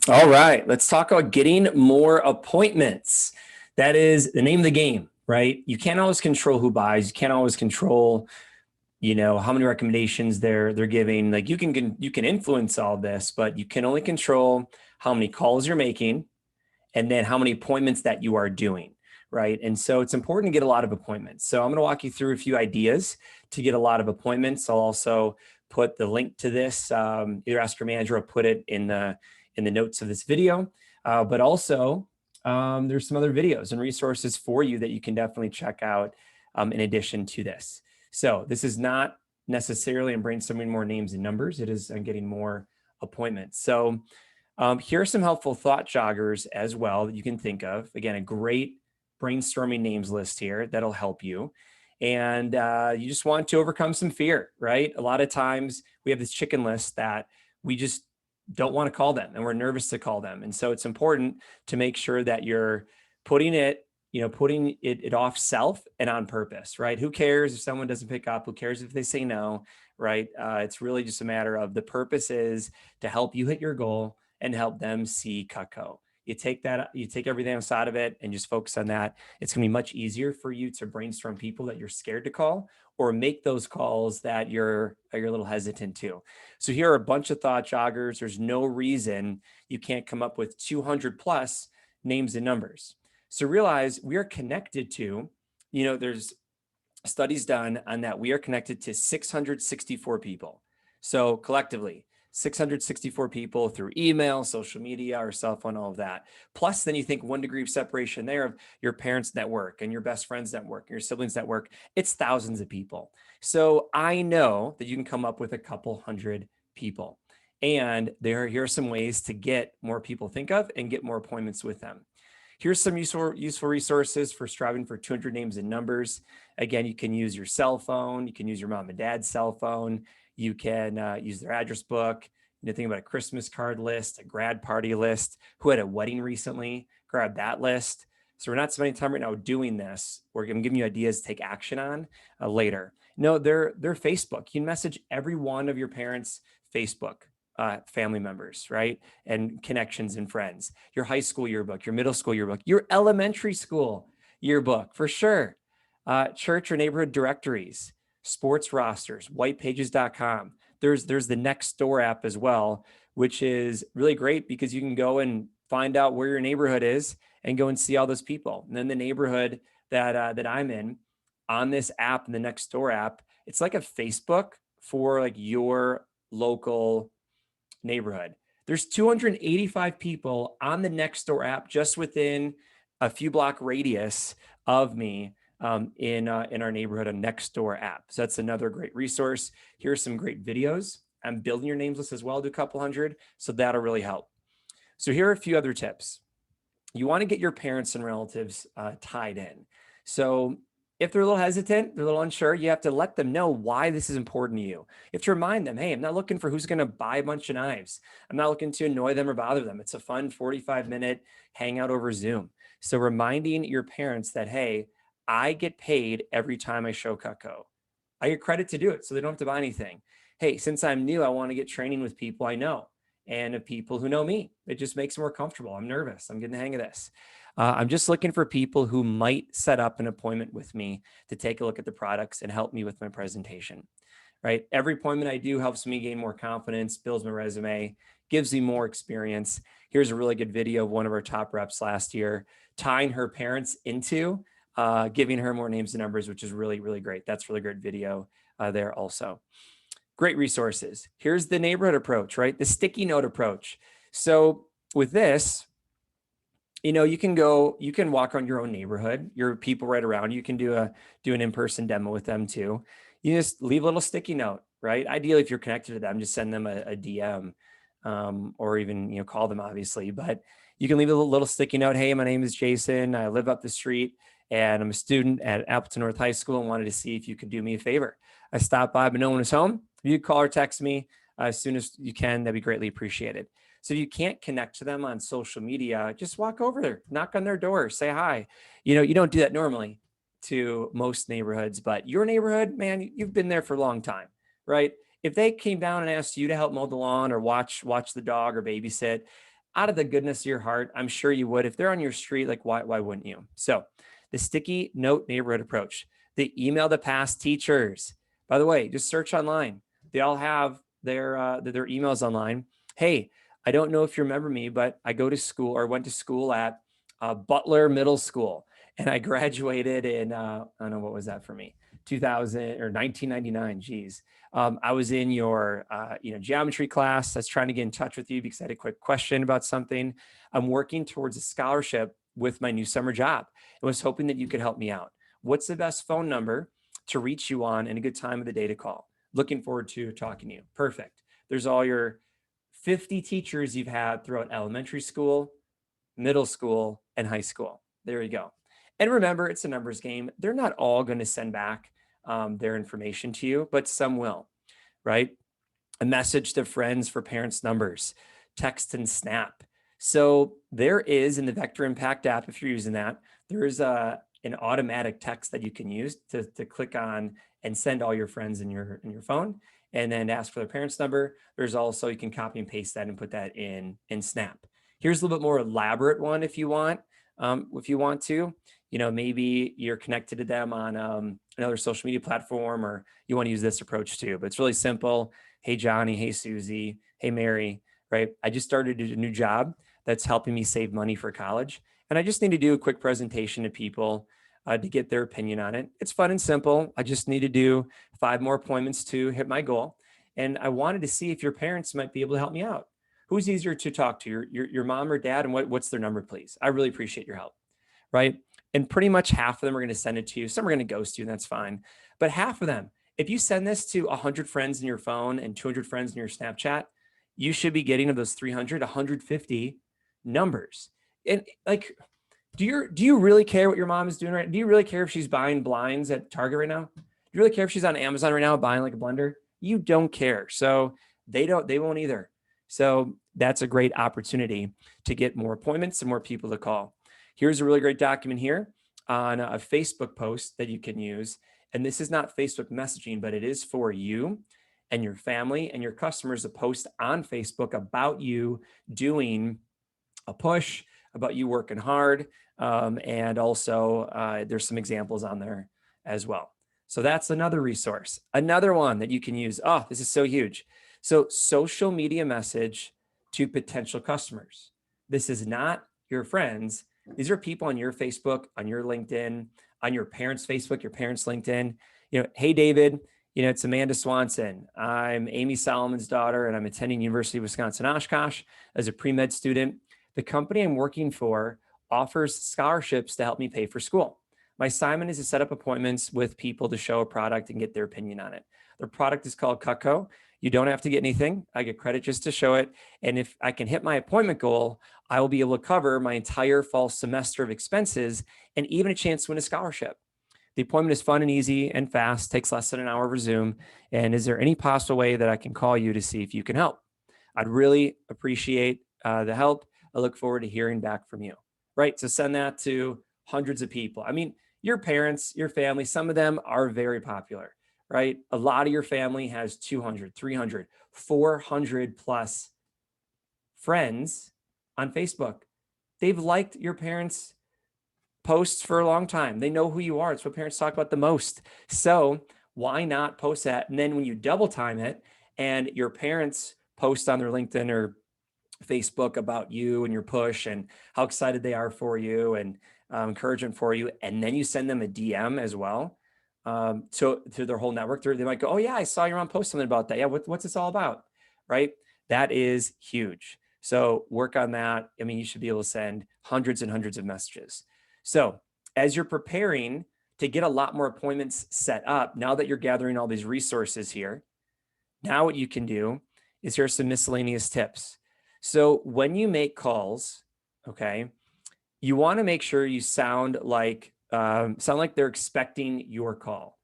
All right, let's talk about getting more appointments. That is the name of the game, right? You can't always control who buys. You can't always control, how many recommendations they're giving. Like you can influence all this, but you can only control how many calls you're making and then how many appointments that you are doing, right? And so it's important to get a lot of appointments. So I'm going to walk you through a few ideas to get a lot of appointments. I'll also put the link to this, either ask your manager or put it in the notes of this video. But also, there's some other videos and resources for you that you can definitely check out in addition to this. So this is not necessarily I'm brainstorming more names and numbers. It is I'm getting more appointments. So here are some helpful thought joggers as well that you can think of. Again, a great brainstorming names list here that'll help you. And you just want to overcome some fear, right? A lot of times we have this chicken list that we just don't want to call them and we're nervous to call them. And so it's important to make sure that you're putting it off self and on purpose, right? Who cares if someone doesn't pick up? Who cares if they say no, right? It's really just a matter of the purpose is to help you hit your goal and help them see Cutco. You take everything outside of it and just focus on that. It's going to be much easier for you to brainstorm people that you're scared to call or make those calls that you're a little hesitant to. So here are a bunch of thought joggers. There's no reason you can't come up with 200 plus names and numbers. So realize we are connected to, there's studies done on that. We are connected to 664 people. So collectively, 664 people through email, social media, our cell phone, all of that. Plus, then you think 1 degree of separation there of your parents' network and your best friends' network, and your siblings' network. It's thousands of people. So I know that you can come up with a couple hundred people. And here are some ways to get more people think of and get more appointments with them. Here's some useful resources for striving for 200 names and numbers. Again, you can use your cell phone. You can use your mom and dad's cell phone. You can use their address book. Think about a Christmas card list, a grad party list. Who had a wedding recently? Grab that list. So we're not spending time right now doing this. I'm giving you ideas to take action on later. No, they're Facebook. You can message every one of your parents' Facebook family members, right? And connections and friends. Your high school yearbook, your middle school yearbook, your elementary school yearbook, for sure. Church or neighborhood directories, sports rosters, whitepages.com. There's the Nextdoor app as well, which is really great because you can go and find out where your neighborhood is and go and see all those people. And then the neighborhood that I'm in on this app, the Nextdoor app, it's like a Facebook for like your local neighborhood. There's 285 people on the Nextdoor app just within a few block radius of me in our neighborhood, a Nextdoor app. So that's another great resource. Here's some great videos. I'm building your names list as well to a couple hundred, so that'll really help. So here are a few other tips. You want to get your parents and relatives tied in. So if they're a little hesitant, they're a little unsure, you have to let them know why this is important to you. You have to remind them, hey, I'm not looking for who's going to buy a bunch of knives. I'm not looking to annoy them or bother them. It's a fun 45-minute hangout over Zoom. So reminding your parents that, hey, I get paid every time I show Cutco. I get credit to do it, so they don't have to buy anything. Hey, since I'm new, I want to get training with people I know and of people who know me. It just makes it more comfortable. I'm nervous. I'm getting the hang of this. I'm just looking for people who might set up an appointment with me to take a look at the products and help me with my presentation, right? Every appointment I do helps me gain more confidence, builds my resume, gives me more experience. Here's a really good video of one of our top reps last year, tying her parents into giving her more names and numbers, which is really, really great. That's really great video there also. Great resources. Here's the neighborhood approach, right? The sticky note approach. So with this, you can walk around your own neighborhood, your people right around you. You can do an in-person demo with them too. You just leave a little sticky note, right? Ideally, if you're connected to them, just send them a DM or even, call them obviously, but you can leave a little sticky note. Hey, my name is Jason. I live up the street and I'm a student at Appleton North High School and wanted to see if you could do me a favor. I stopped by, but no one was home. If you call or text me as soon as you can, that'd be greatly appreciated. So if you can't connect to them on social media, just walk over there, knock on their door, say hi. You don't do that normally to most neighborhoods, but your neighborhood, man, you've been there for a long time, right? If they came down and asked you to help mow the lawn or watch the dog or babysit, out of the goodness of your heart, I'm sure you would. If they're on your street, like why wouldn't you? So the sticky note neighborhood approach, the email to past teachers. By the way, just search online. They all have their emails online. Hey, I don't know if you remember me, but I go to school or went to school at Butler Middle School, and I graduated in I don't know, what was that for me, 2000 or 1999. Geez, I was in your geometry class. That's trying to get in touch with you because I had a quick question about something. I'm working towards a scholarship with my new summer job and was hoping that you could help me out. What's the best phone number to reach you on and a good time of the day to call? Looking forward to talking to you. Perfect. There's all your 50 teachers you've had throughout elementary school, middle school, and high school. There you go. And remember, it's a numbers game. They're not all going to send back their information to you, but some will, right? A message to friends for parents' numbers, text and snap. So there is, in the Vector Impact app, if you're using that, there is an automatic text that you can use to click on and send all your friends in your phone, and then ask for their parents' number. There's also, you can copy and paste that and put that in Snap. Here's a little bit more elaborate one if you want to. Maybe you're connected to them on another social media platform, or you want to use this approach too. But it's really simple. Hey, Johnny. Hey, Susie. Hey, Mary. Right? I just started a new job that's helping me save money for college, and I just need to do a quick presentation to people to get their opinion on it. It's fun and simple. I just need to do 5 more appointments to hit my goal, and I wanted to see if your parents might be able to help me out. Who's easier to talk to, your mom or dad, and what's their number, please? I really appreciate your help, right? And pretty much half of them are going to send it to you. Some are going to ghost you, and that's fine. But half of them, if you send this to 100 friends in your phone and 200 friends in your Snapchat, you should be getting of those 300, 150 numbers. And like, do you really care what your mom is doing right? Do you really care if she's buying blinds at Target right now? Do you really care if she's on Amazon right now buying like a blender? You don't care. So they won't either. So that's a great opportunity to get more appointments and more people to call. Here's a really great document here on a Facebook post that you can use. And this is not Facebook messaging, but it is for you and your family and your customers to post on Facebook about you doing a push, about you working hard. And also there's some examples on there as well. So that's another resource. Another one that you can use. Oh, this is so huge. So social media message to potential customers. This is not your friends. These are people on your Facebook, on your LinkedIn, on your parents' Facebook, your parents' LinkedIn. Hey, David, it's Amanda Swanson. I'm Amy Solomon's daughter, and I'm attending University of Wisconsin-Oshkosh as a pre-med student. The company I'm working for offers scholarships to help me pay for school. My assignment is to set up appointments with people to show a product and get their opinion on it. Their product is called Cutco. You don't have to get anything. I get credit just to show it. And if I can hit my appointment goal, I will be able to cover my entire fall semester of expenses and even a chance to win a scholarship. The appointment is fun and easy and fast, takes less than an hour over Zoom. And is there any possible way that I can call you to see if you can help? I'd really appreciate the help. I look forward to hearing back from you. Right? So send that to hundreds of people. I mean, your parents, your family, some of them are very popular, right? A lot of your family has 200, 300, 400 plus friends on Facebook. They've liked your parents' posts for a long time. They know who you are. It's what parents talk about the most. So why not post that? And then when you double time it and your parents post on their LinkedIn or Facebook about you and your push and how excited they are for you and encouragement for you, and then you send them a DM as well to their whole network, they might go, oh yeah, I saw your mom post something about that. Yeah, what's this all about, right? That is huge. So work on that. I mean, you should be able to send hundreds and hundreds of messages. So as you're preparing to get a lot more appointments set up, now that you're gathering all these resources here, now what you can do is here's some miscellaneous tips. So when you make calls, okay, you want to make sure you sound like they're expecting your call,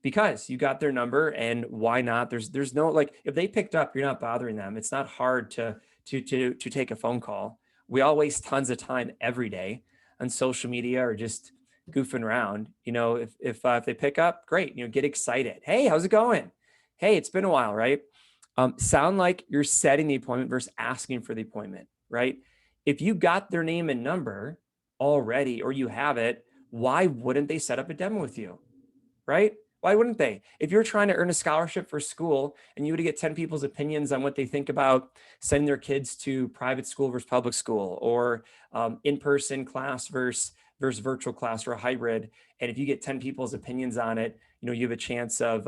because you got their number, and why not? There's no, like, if they picked up, you're not bothering them. It's not hard to take a phone call. We all waste tons of time every day on social media or just goofing around. If they pick up, great. Get excited. Hey, how's it going? Hey, it's been a while, right? Sound like you're setting the appointment versus asking for the appointment, right? If you got their name and number already, or you have it, why wouldn't they set up a demo with you, right? Why wouldn't they? If you're trying to earn a scholarship for school and you were to get 10 people's opinions on what they think about sending their kids to private school versus public school, or in-person class versus virtual class, or a hybrid, and if you get 10 people's opinions on it, you have a chance of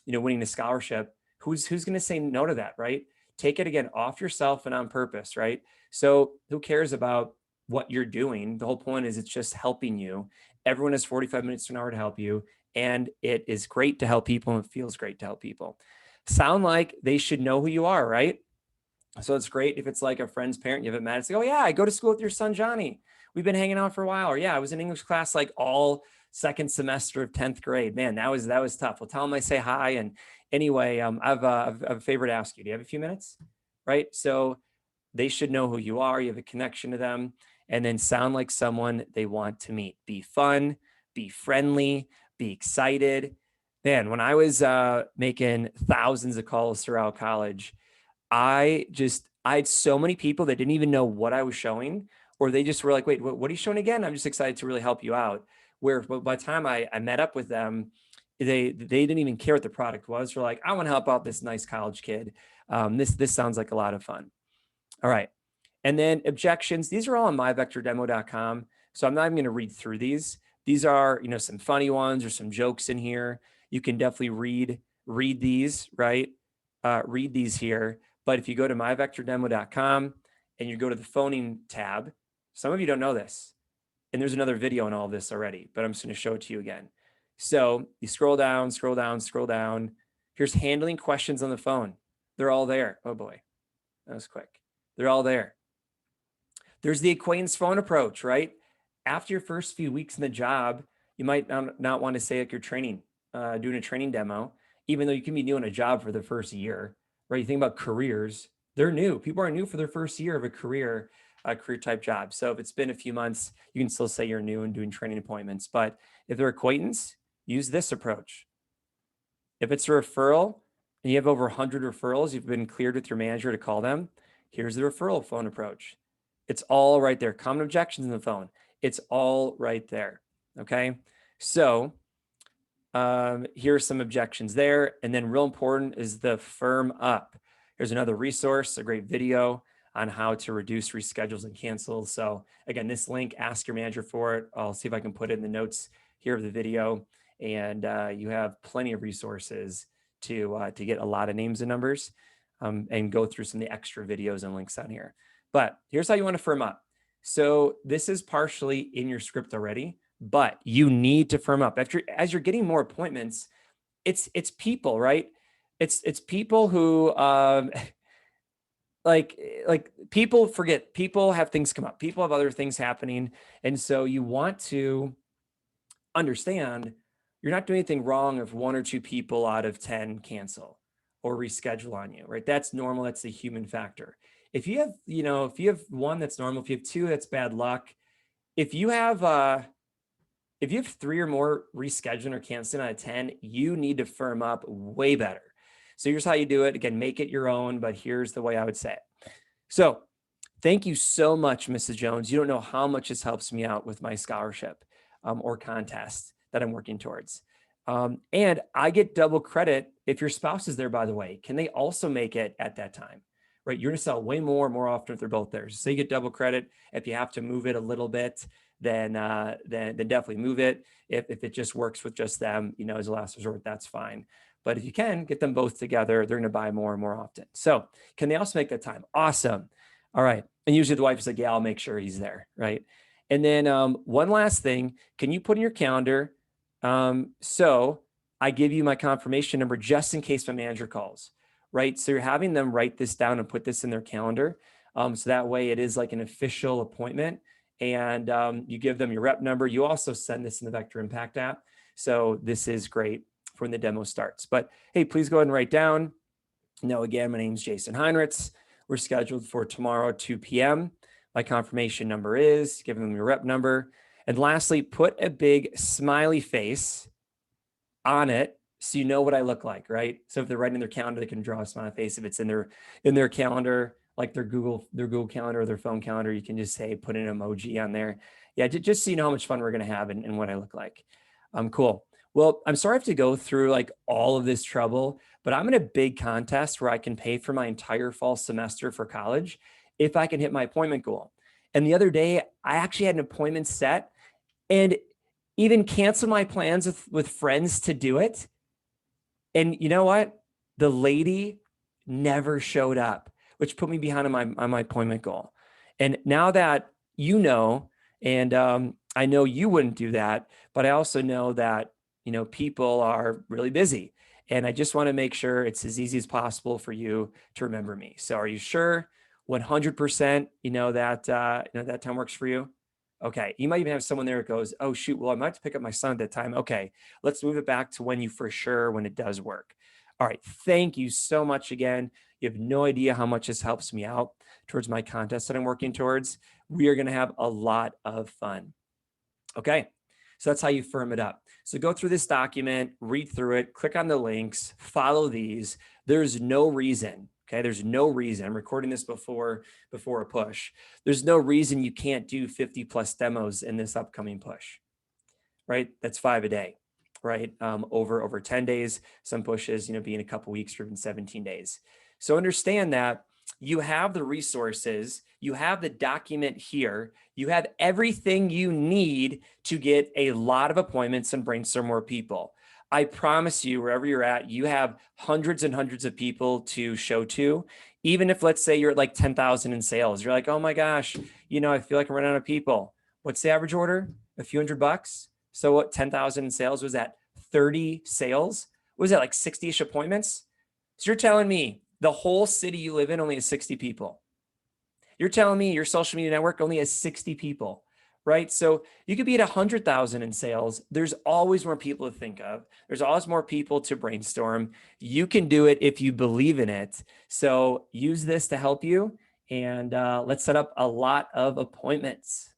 winning a scholarship. Who's going to say no to that, right? Take it again off yourself and on purpose, right? So who cares about what you're doing? The whole point is it's just helping you. Everyone has 45 minutes to an hour to help you. And it is great to help people, and it feels great to help people. Sound like they should know who you are, right? So it's great if it's like a friend's parent, you haven't met, it's like, oh yeah, I go to school with your son, Johnny. We've been hanging out for a while. Or yeah, I was in English class like all second semester of 10th grade. Man, that was tough. Well, tell them I say hi. And anyway, I've a favor to ask you. Do you have a few minutes? Right? So they should know who you are. You have a connection to them, and then sound like someone they want to meet. Be fun, be friendly, be excited. Man, when I was making thousands of calls throughout college, I had so many people that didn't even know what I was showing, or they just were like, wait, what are you showing again? I'm just excited to really help you out. Where by the time I met up with them, they didn't even care what the product was. They're like, I want to help out this nice college kid. This sounds like a lot of fun. All right. And then objections. These are all on myvectordemo.com. So I'm not even going to read through these. These are, some funny ones or some jokes in here. You can definitely read these, right? Read these here. But if you go to myvectordemo.com and you go to the phoning tab, some of you don't know this, and there's another video on all of this already, but I'm just going to show it to you again. So you scroll down, scroll down, scroll down. Here's handling questions on the phone. They're all there. Oh boy, that was quick. They're all there. There's the acquaintance phone approach, right? After your first few weeks in the job, you might not want to say like you're training, doing a training demo, even though you can be doing a job for the first year, right? You think about careers, they're new. People are new for their first year of a career type job. So if it's been a few months, you can still say you're new and doing training appointments. But if they're acquaintance, use this approach. If it's a referral and you have over 100 referrals, you've been cleared with your manager to call them, here's the referral phone approach. It's all right there. Common objections in the phone. It's all right there. Okay. So here's some objections there. And then real important is the firm up. Here's another resource, a great video on how to reduce reschedules and cancels. So again, this link, ask your manager for it. I'll see if I can put it in the notes here of the video. And you have plenty of resources to get a lot of names and numbers and go through some of the extra videos and links on here. But here's how you want to firm up. So this is partially in your script already, but you need to firm up. As you're getting more appointments, it's people, right? It's people who like people forget. People have things come up. People have other things happening, and so you want to understand you're not doing anything wrong if 1 or 2 people out of 10 cancel or reschedule on you, right? That's normal. That's the human factor. If you have 1, that's normal. If you have 2, that's bad luck. If you have 3 or more rescheduling or canceling out of 10, you need to firm up way better. So here's how you do it. Again, make it your own, but here's the way I would say it. So thank you so much, Mrs. Jones. You don't know how much this helps me out with my scholarship or contest that I'm working towards. And I get double credit if your spouse is there, by the way. Can they also make it at that time? Right, you're going to sell way more often if they're both there. So you get double credit. If you have to move it a little bit, then definitely move it. If it just works with just them, as a last resort, that's fine. But if you can get them both together, they're going to buy more and more often. So can they also make that time? Awesome. All right. And usually the wife is like, yeah, I'll make sure he's there. Right. And then one last thing, can you put in your calendar? So I give you my confirmation number just in case my manager calls. Right. So you're having them write this down and put this in their calendar. So that way it is like an official appointment, and you give them your rep number. You also send this in the Vector Impact app. So this is great for when the demo starts. But hey, please go ahead and write down. Now, again, my name's Jason Heinrichs. We're scheduled for tomorrow, 2 p.m. My confirmation number is, give them your rep number. And lastly, put a big smiley face on it, so you know what I look like, right? So if they're writing in their calendar, they can draw a smiley face if it's in their calendar. like their Google Calendar or their phone calendar. You can just say, put an emoji on there. Yeah, just so you know how much fun we're going to have and what I look like. Cool. Well, I'm sorry I have to go through like all of this trouble, but I'm in a big contest where I can pay for my entire fall semester for college if I can hit my appointment goal. And the other day, I actually had an appointment set and even canceled my plans with friends to do it. And you know what? The lady never showed up, which put me behind on my appointment goal. And now that you know, and I know you wouldn't do that, but I also know that, you know, people are really busy. And I just want to make sure it's as easy as possible for you to remember me. So are you sure 100%, that time works for you? Okay. You might even have someone there that goes, oh, shoot, well, I might have to pick up my son at that time. Okay. Let's move it back to when it does work. All right. Thank you so much again. You have no idea how much this helps me out towards my contest that I'm working towards. We are going to have a lot of fun. Okay. So that's how you firm it up. So go through this document, read through it, click on the links, follow these. There's no reason. Okay. There's no reason. I'm recording this before a push. There's no reason you can't do 50 plus demos in this upcoming push, right? That's 5 a day, right? Over 10 days, some pushes, being a couple weeks or even 17 days. So understand that you have the resources, you have the document here, you have everything you need to get a lot of appointments and brainstorm more people. I promise you, wherever you're at, you have hundreds and hundreds of people to show to. Even if, let's say, you're at like 10,000 in sales, you're like, oh my gosh, I feel like I'm running out of people. What's the average order? A few $100. So what, 10,000 in sales, was that 30 sales? Was that like 60-ish appointments? So you're telling me the whole city you live in only has 60 people. You're telling me your social media network only has 60 people, right? So you could be at 100,000 in sales. There's always more people to think of. There's always more people to brainstorm. You can do it if you believe in it. So use this to help you, and let's set up a lot of appointments.